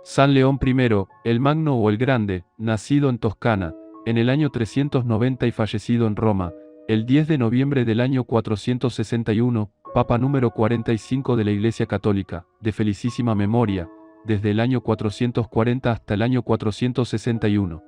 San León I, el Magno o el Grande, nacido en Toscana, en el año 390 y fallecido en Roma, el 10 de noviembre del año 461, Papa número 45 de la Iglesia Católica, de felicísima memoria, desde el año 440 hasta el año 461.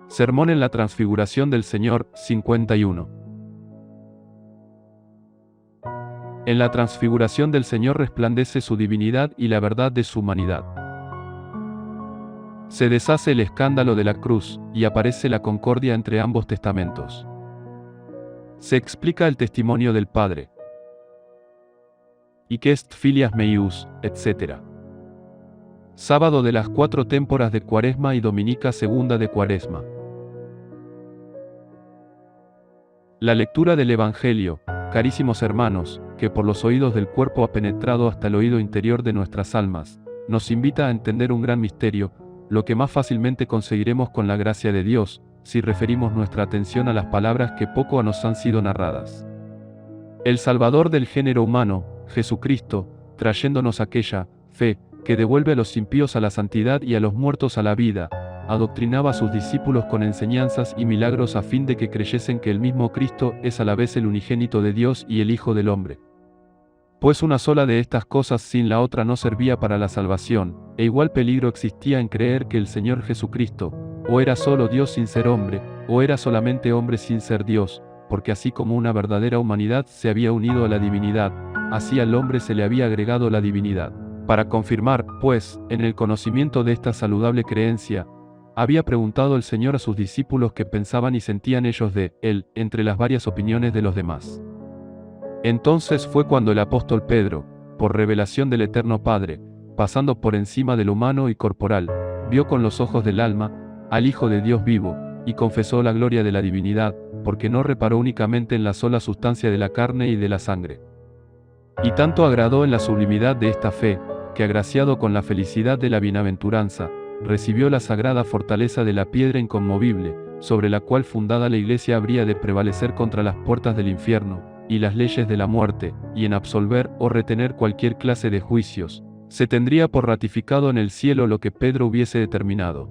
Sermón en la Transfiguración del Señor, 51. En la transfiguración del Señor resplandece su divinidad y la verdad de su humanidad. Se deshace el escándalo de la cruz, y aparece la concordia entre ambos testamentos. Se explica el testimonio del Padre. Y que est filias meius, etc. Sábado de las 4 témporas de Cuaresma y Dominica segunda de Cuaresma. La lectura del Evangelio, carísimos hermanos, que por los oídos del cuerpo ha penetrado hasta el oído interior de nuestras almas, nos invita a entender un gran misterio, lo que más fácilmente conseguiremos con la gracia de Dios, si referimos nuestra atención a las palabras que poco nos han sido narradas. El Salvador del género humano, Jesucristo, trayéndonos aquella fe que devuelve a los impíos a la santidad y a los muertos a la vida, adoctrinaba a sus discípulos con enseñanzas y milagros a fin de que creyesen que el mismo Cristo es a la vez el unigénito de Dios y el Hijo del Hombre. Pues una sola de estas cosas sin la otra no servía para la salvación, e igual peligro existía en creer que el Señor Jesucristo, o era solo Dios sin ser hombre, o era solamente hombre sin ser Dios, porque así como una verdadera humanidad se había unido a la divinidad, así al hombre se le había agregado la divinidad. Para confirmar, pues, en el conocimiento de esta saludable creencia, había preguntado el Señor a sus discípulos qué pensaban y sentían ellos de Él, entre las varias opiniones de los demás. Entonces fue cuando el apóstol Pedro, por revelación del Eterno Padre, pasando por encima de lo humano y corporal, vio con los ojos del alma al Hijo de Dios vivo, y confesó la gloria de la divinidad, porque no reparó únicamente en la sola sustancia de la carne y de la sangre. Y tanto agradó en la sublimidad de esta fe, que agraciado con la felicidad de la bienaventuranza, recibió la sagrada fortaleza de la piedra inconmovible, sobre la cual fundada la Iglesia habría de prevalecer contra las puertas del infierno, y las leyes de la muerte, y en absolver o retener cualquier clase de juicios, se tendría por ratificado en el cielo lo que Pedro hubiese determinado.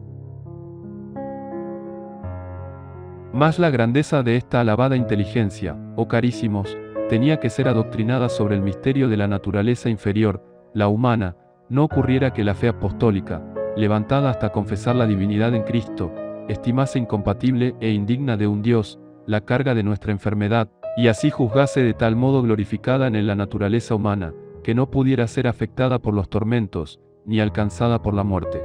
Mas la grandeza de esta alabada inteligencia, oh carísimos, tenía que ser adoctrinada sobre el misterio de la naturaleza inferior, la humana, no ocurriera que la fe apostólica, levantada hasta confesar la divinidad en Cristo, estimase incompatible e indigna de un Dios, la carga de nuestra enfermedad, y así juzgase de tal modo glorificada en la naturaleza humana, que no pudiera ser afectada por los tormentos, ni alcanzada por la muerte.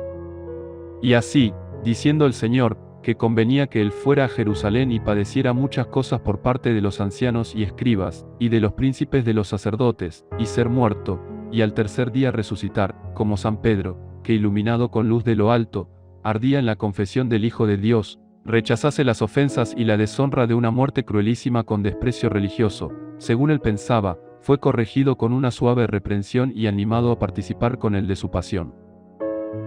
Y así, diciendo el Señor, que convenía que él fuera a Jerusalén y padeciera muchas cosas por parte de los ancianos y escribas, y de los príncipes de los sacerdotes, y ser muerto, y al tercer día resucitar, como San Pedro, que iluminado con luz de lo alto, ardía en la confesión del Hijo de Dios, rechazase las ofensas y la deshonra de una muerte cruelísima con desprecio religioso, según él pensaba, fue corregido con una suave reprensión y animado a participar con él de su pasión.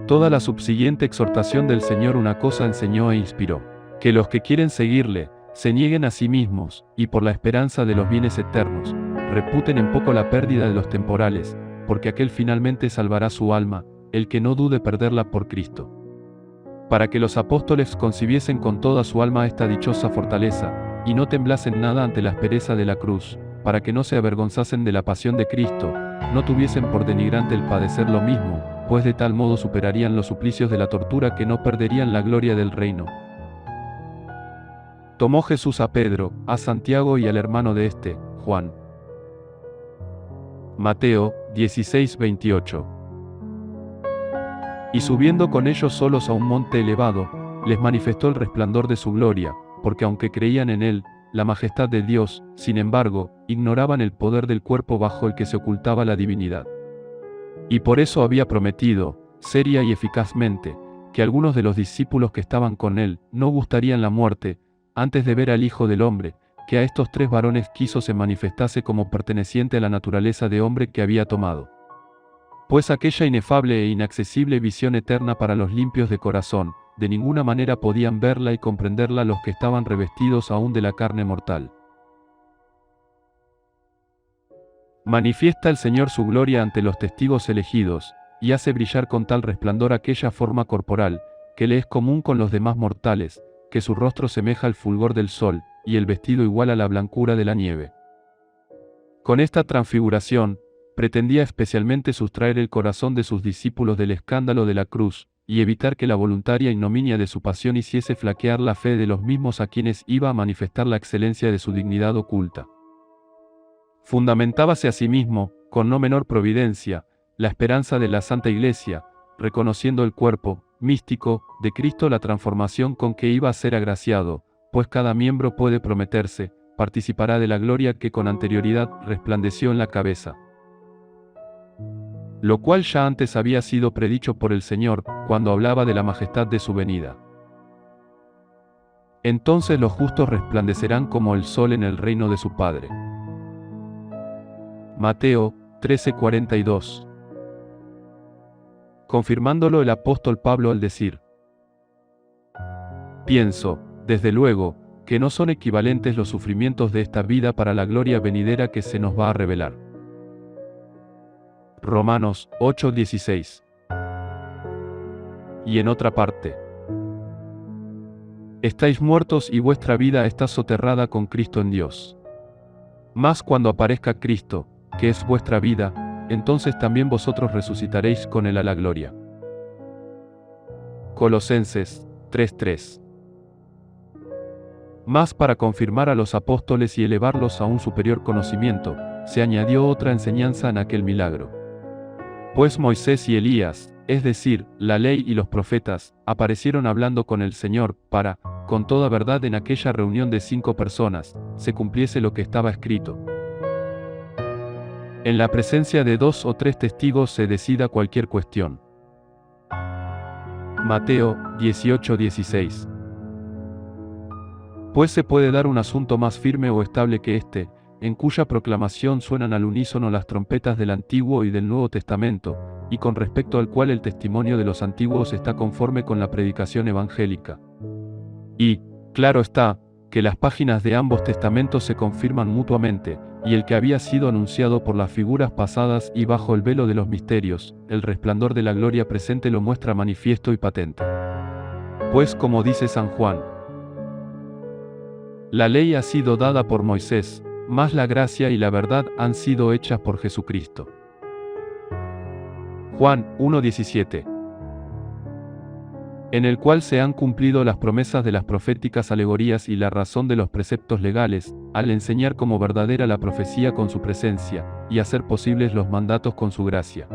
Toda la subsiguiente exhortación del Señor una cosa enseñó e inspiró, que los que quieren seguirle, se nieguen a sí mismos, y por la esperanza de los bienes eternos, reputen en poco la pérdida de los temporales, porque aquel finalmente salvará su alma, el que no dude perderla por Cristo. Para que los apóstoles concibiesen con toda su alma esta dichosa fortaleza, y no temblasen nada ante la aspereza de la cruz, para que no se avergonzasen de la pasión de Cristo, no tuviesen por denigrante el padecer lo mismo, pues de tal modo superarían los suplicios de la tortura que no perderían la gloria del reino. Tomó Jesús a Pedro, a Santiago y al hermano de este, Juan. Mateo 16:28. Y subiendo con ellos solos a un monte elevado, les manifestó el resplandor de su gloria, porque aunque creían en él, la majestad de Dios, sin embargo, ignoraban el poder del cuerpo bajo el que se ocultaba la divinidad. Y por eso había prometido, seria y eficazmente, que algunos de los discípulos que estaban con él no gustarían la muerte, antes de ver al Hijo del Hombre, que a estos 3 varones quiso se manifestase como perteneciente a la naturaleza de hombre que había tomado. Pues aquella inefable e inaccesible visión eterna para los limpios de corazón, de ninguna manera podían verla y comprenderla los que estaban revestidos aún de la carne mortal. Manifiesta el Señor su gloria ante los testigos elegidos, y hace brillar con tal resplandor aquella forma corporal, que le es común con los demás mortales, que su rostro semeja al fulgor del sol, y el vestido igual a la blancura de la nieve. Con esta transfiguración, pretendía especialmente sustraer el corazón de sus discípulos del escándalo de la cruz, y evitar que la voluntaria ignominia de su pasión hiciese flaquear la fe de los mismos a quienes iba a manifestar la excelencia de su dignidad oculta. Fundamentábase a sí mismo, con no menor providencia, la esperanza de la Santa Iglesia, reconociendo el cuerpo, místico, de Cristo, la transformación con que iba a ser agraciado, pues cada miembro puede prometerse, participará de la gloria que con anterioridad resplandeció en la cabeza. Lo cual ya antes había sido predicho por el Señor, cuando hablaba de la majestad de su venida. Entonces los justos resplandecerán como el sol en el reino de su Padre. Mateo 13:42. Confirmándolo el apóstol Pablo al decir: pienso, desde luego, que no son equivalentes los sufrimientos de esta vida para la gloria venidera que se nos va a revelar. Romanos 8:16. Y en otra parte: estáis muertos y vuestra vida está soterrada con Cristo en Dios. Mas cuando aparezca Cristo, que es vuestra vida, entonces también vosotros resucitaréis con él a la gloria. Colosenses 3:3. Mas para confirmar a los apóstoles y elevarlos a un superior conocimiento, se añadió otra enseñanza en aquel milagro. Pues Moisés y Elías, es decir, la ley y los profetas, aparecieron hablando con el Señor, para, con toda verdad en aquella reunión de 5 personas, se cumpliese lo que estaba escrito. En la presencia de 2 o 3 testigos se decida cualquier cuestión. Mateo 18:16. Pues se puede dar un asunto más firme o estable que este, en cuya proclamación suenan al unísono las trompetas del Antiguo y del Nuevo Testamento, y con respecto al cual el testimonio de los antiguos está conforme con la predicación evangélica. Y, claro está, que las páginas de ambos testamentos se confirman mutuamente, y el que había sido anunciado por las figuras pasadas y bajo el velo de los misterios, el resplandor de la gloria presente lo muestra manifiesto y patente. Pues como dice San Juan, la ley ha sido dada por Moisés, mas la gracia y la verdad han sido hechas por Jesucristo. Juan 1:17. En el cual se han cumplido las promesas de las proféticas alegorías y la razón de los preceptos legales, al enseñar como verdadera la profecía con su presencia, y hacer posibles los mandatos con su gracia.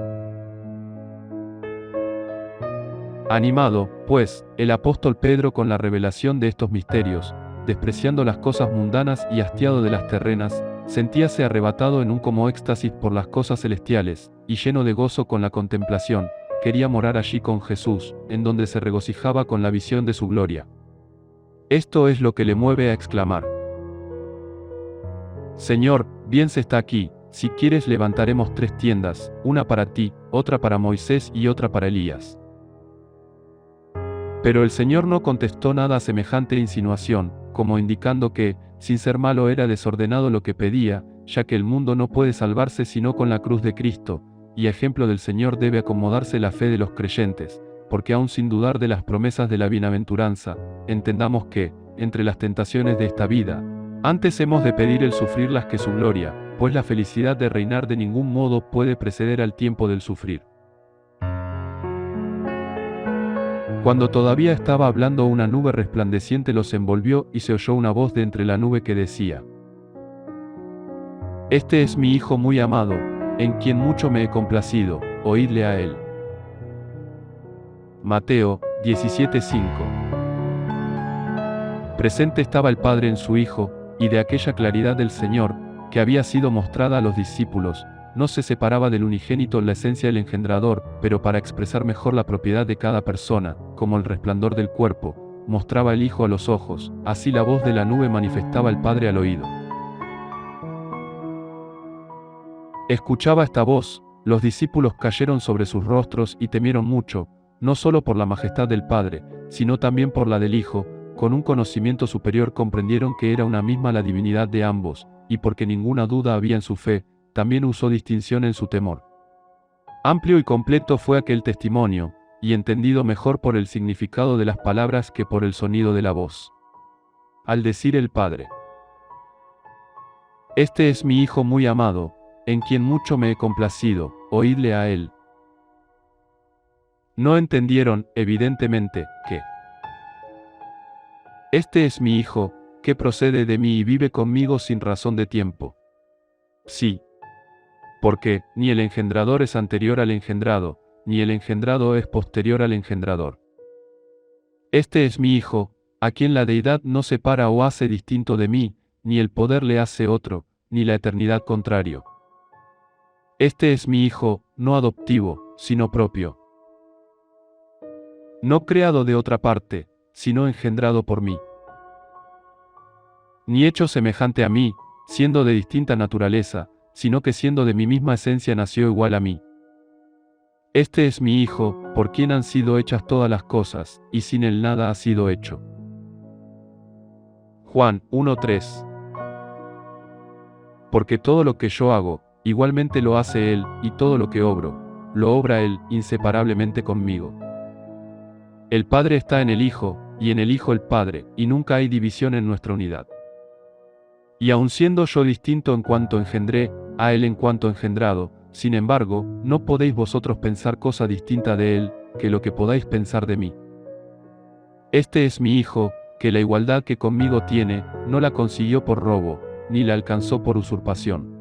Animado, pues, el apóstol Pedro con la revelación de estos misterios, despreciando las cosas mundanas y hastiado de las terrenas, sentíase arrebatado en un como éxtasis por las cosas celestiales, y lleno de gozo con la contemplación, quería morar allí con Jesús, en donde se regocijaba con la visión de su gloria. Esto es lo que le mueve a exclamar: Señor, bien se está aquí, si quieres levantaremos 3 tiendas, una para ti, otra para Moisés y otra para Elías. Pero el Señor no contestó nada a semejante insinuación, como indicando que, sin ser malo, era desordenado lo que pedía, ya que el mundo no puede salvarse sino con la cruz de Cristo, y a ejemplo del Señor debe acomodarse la fe de los creyentes, porque aun sin dudar de las promesas de la bienaventuranza, entendamos que, entre las tentaciones de esta vida, antes hemos de pedir el sufrirlas que su gloria, pues la felicidad de reinar de ningún modo puede preceder al tiempo del sufrir. Cuando todavía estaba hablando, una nube resplandeciente los envolvió y se oyó una voz de entre la nube que decía: Este es mi Hijo muy amado, en quien mucho me he complacido, oídle a él. Mateo 17:5. Presente estaba el Padre en su Hijo, y de aquella claridad del Señor, que había sido mostrada a los discípulos, no se separaba del unigénito la esencia del engendrador, pero para expresar mejor la propiedad de cada persona, como el resplandor del cuerpo, mostraba el Hijo a los ojos, así la voz de la nube manifestaba el Padre al oído. Escuchaba esta voz, los discípulos cayeron sobre sus rostros y temieron mucho, no solo por la majestad del Padre, sino también por la del Hijo, con un conocimiento superior comprendieron que era una misma la divinidad de ambos, y porque ninguna duda había en su fe, también usó distinción en su temor. Amplio y completo fue aquel testimonio, y entendido mejor por el significado de las palabras que por el sonido de la voz. Al decir el Padre: Este es mi Hijo muy amado, en quien mucho me he complacido, oídle a él. No entendieron, evidentemente, que este es mi Hijo, que procede de mí y vive conmigo sin razón de tiempo. Sí. Porque, ni el engendrador es anterior al engendrado, ni el engendrado es posterior al engendrador. Este es mi Hijo, a quien la deidad no separa o hace distinto de mí, ni el poder le hace otro, ni la eternidad contrario. Este es mi Hijo, no adoptivo, sino propio. No creado de otra parte, sino engendrado por mí. Ni hecho semejante a mí, siendo de distinta naturaleza, sino que siendo de mi misma esencia nació igual a mí. Este es mi Hijo, por quien han sido hechas todas las cosas, y sin él nada ha sido hecho. Juan 1:3. Porque todo lo que yo hago, igualmente lo hace Él, y todo lo que obro, lo obra Él, inseparablemente conmigo. El Padre está en el Hijo, y en el Hijo el Padre, y nunca hay división en nuestra unidad. Y aun siendo yo distinto en cuanto engendré, a Él en cuanto engendrado, sin embargo, no podéis vosotros pensar cosa distinta de Él, que lo que podáis pensar de mí. Este es mi Hijo, que la igualdad que conmigo tiene, no la consiguió por robo, ni la alcanzó por usurpación,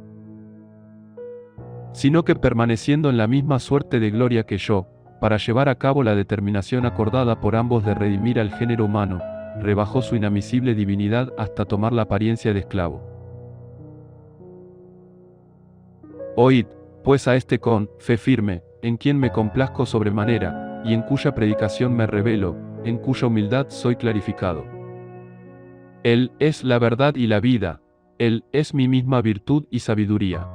sino que permaneciendo en la misma suerte de gloria que yo, para llevar a cabo la determinación acordada por ambos de redimir al género humano, rebajó su inadmisible divinidad hasta tomar la apariencia de esclavo. Oíd, pues a este con fe firme, en quien me complazco sobremanera, y en cuya predicación me revelo, en cuya humildad soy clarificado. Él es la verdad y la vida, Él es mi misma virtud y sabiduría.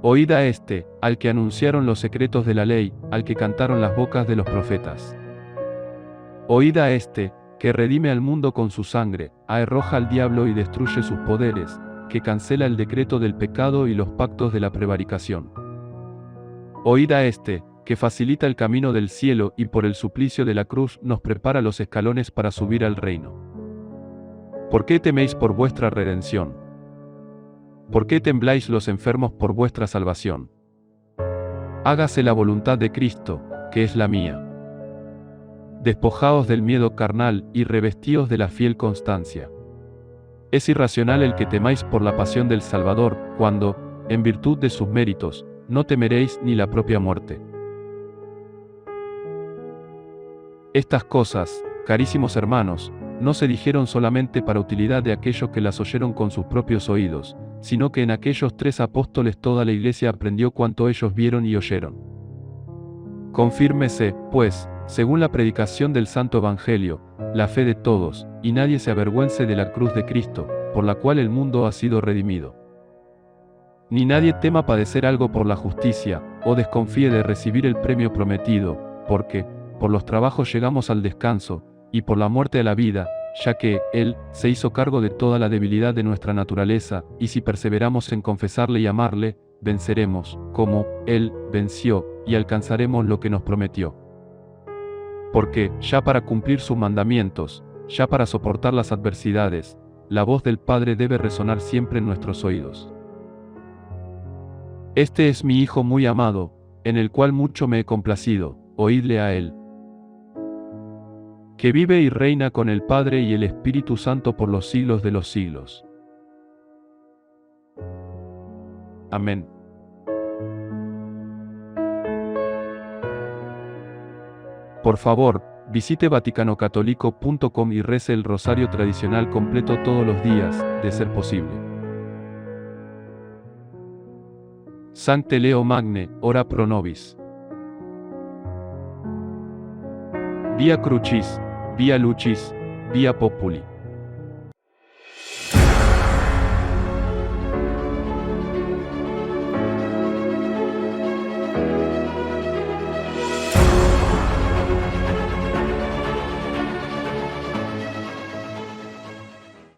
Oíd a este, al que anunciaron los secretos de la ley, al que cantaron las bocas de los profetas. Oíd a este, que redime al mundo con su sangre, arroja al diablo y destruye sus poderes, que cancela el decreto del pecado y los pactos de la prevaricación. Oíd a este, que facilita el camino del cielo y por el suplicio de la cruz nos prepara los escalones para subir al reino. ¿Por qué teméis por vuestra redención? ¿Por qué tembláis los enfermos por vuestra salvación? Hágase la voluntad de Cristo, que es la mía. Despojaos del miedo carnal y revestíos de la fiel constancia. Es irracional el que temáis por la pasión del Salvador, cuando, en virtud de sus méritos, no temeréis ni la propia muerte. Estas cosas, carísimos hermanos, no se dijeron solamente para utilidad de aquellos que las oyeron con sus propios oídos, sino que en aquellos 3 apóstoles toda la iglesia aprendió cuanto ellos vieron y oyeron. Confírmese, pues, según la predicación del Santo Evangelio, la fe de todos, y nadie se avergüence de la cruz de Cristo, por la cual el mundo ha sido redimido. Ni nadie tema padecer algo por la justicia, o desconfíe de recibir el premio prometido, porque, por los trabajos llegamos al descanso, y por la muerte a la vida, ya que Él se hizo cargo de toda la debilidad de nuestra naturaleza, y si perseveramos en confesarle y amarle, venceremos, como Él venció, y alcanzaremos lo que nos prometió. Porque, ya para cumplir sus mandamientos, ya para soportar las adversidades, la voz del Padre debe resonar siempre en nuestros oídos. Este es mi Hijo muy amado, en el cual mucho me he complacido, oídle a Él. Que vive y reina con el Padre y el Espíritu Santo por los siglos de los siglos. Amén. Por favor, visite vaticanocatólico.com y rece el rosario tradicional completo todos los días, de ser posible. Sancte Leo Magne, ora pro nobis. Via Crucis, via Lucis, via Populi.